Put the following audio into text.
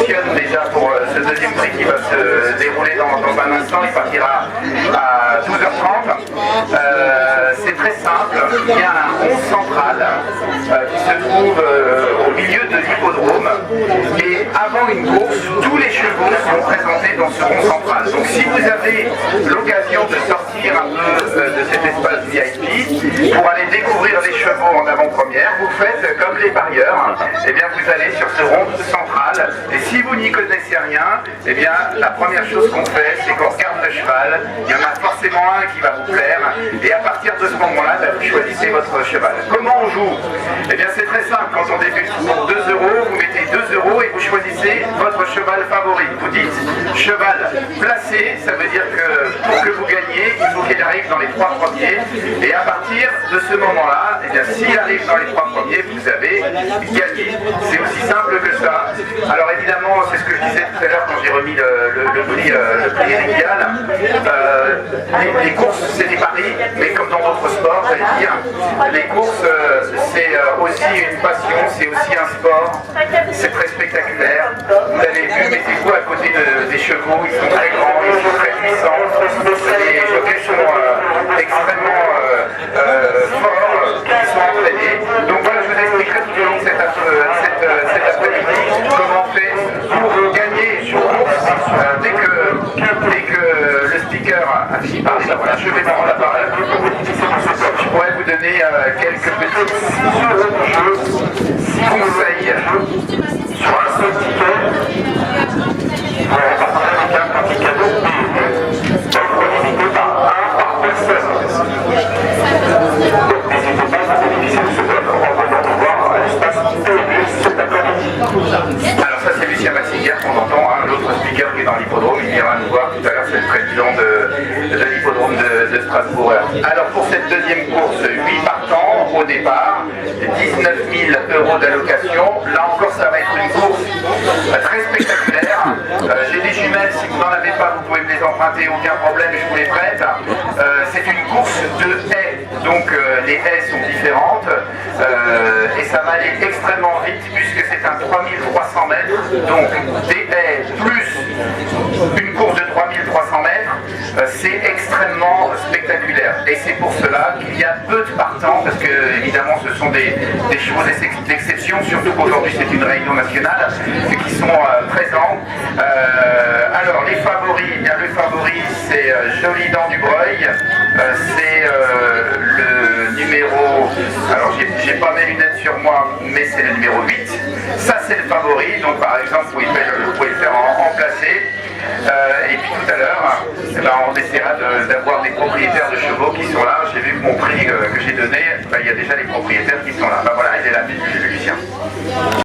positionne déjà pour ce deuxième prix qui va se dérouler dans un instant. Il partira à 12h30. C'est très simple. Il y a un rond central qui se trouve au milieu de l'hippodrome. Et avant une course, tous les chevaux sont présentés dans ce rond central. Donc si vous avez l'occasion de sortir un peu de cet espace VIP pour aller découvrir les chevaux en avant-première, vous faites comme les parieurs. Eh bien, vous allez sur ce rond central. Et si vous n'y connaissez rien, eh bien, la première chose qu'on fait, c'est qu'on regarde le cheval. Il y en a forcément un qui va vous plaire. Et à partir de ce moment-là, vous choisissez votre cheval. Comment on joue? Eh bien, c'est très simple. Quand on débute pour 2 €, vous mettez 2 € et vous choisissez votre cheval favori. Vous dites cheval placé, ça veut dire que pour que vous gagniez, il faut qu'il arrive dans les 3 premiers. Et à partir de ce moment-là, eh bien, s'il arrive dans les 3 premiers, vous avez gagné. C'est aussi simple que ça. Alors évidemment, c'est ce que je disais tout à l'heure quand j'ai remis le prix Rivial. Les courses, c'est des paris, mais comme dans d'autres sports, j'allais dire, les courses, c'est aussi une passion, c'est aussi un sport. C'est très spectaculaire. Vous l'avez vu, mettez-vous à côté des chevaux, ils sont très grands, ils sont très puissants. Les jockeys sont extrêmement forts, ils sont entraînés. Donc voilà, je vous expliquerai tout au long de cet après-midi comment on fait pour gagner une course. Dès que le speaker a fini de parler, voilà, je vais prendre la parole. Je pourrais vous donner quelques petits conseils sur un seul ticket. Avec un petit cadeau limité par 1 par personne. N'hésitez pas à bénéficier de ce code en venant nous voir à l'espace TEB cet après-midi. Alors ça c'est Lucien Massinger qu'on entend, hein, l'autre speaker qui est dans l'hippodrome, il ira nous voir tout à l'heure, c'est le président de l'hippodrome de Strasbourg. Alors pour cette deuxième course, 8 partants au départ, 19 000 € d'allocation. Là encore ça va être une course très spectaculaire. J'ai des jumelles, si vous n'en avez pas, vous pouvez me les emprunter, aucun problème, je vous les prête. C'est une course de haies, donc les haies sont différentes et ça va aller extrêmement vite puisque c'est un 3300 mètres, donc des haies plus une course de 3300 mètres, c'est extrêmement spectaculaire. Et c'est pour cela qu'il y a peu de partants, parce que évidemment ce sont des chevaux d'exception, surtout qu'aujourd'hui c'est une réunion nationale, qui sont présents. Alors les favoris, eh bien, le favori c'est Joli Dent du Breuil, c'est le numéro, alors j'ai pas mes lunettes sur moi, mais c'est le numéro 8. Ça c'est le favori, donc par exemple vous pouvez le faire en placé. Et puis tout à l'heure, eh ben, on essaiera d'avoir des propriétaires de chevaux qui sont là. J'ai vu que mon prix que j'ai donné, ben, il y a déjà les propriétaires qui sont là. Ben, voilà, il est là, Lucien.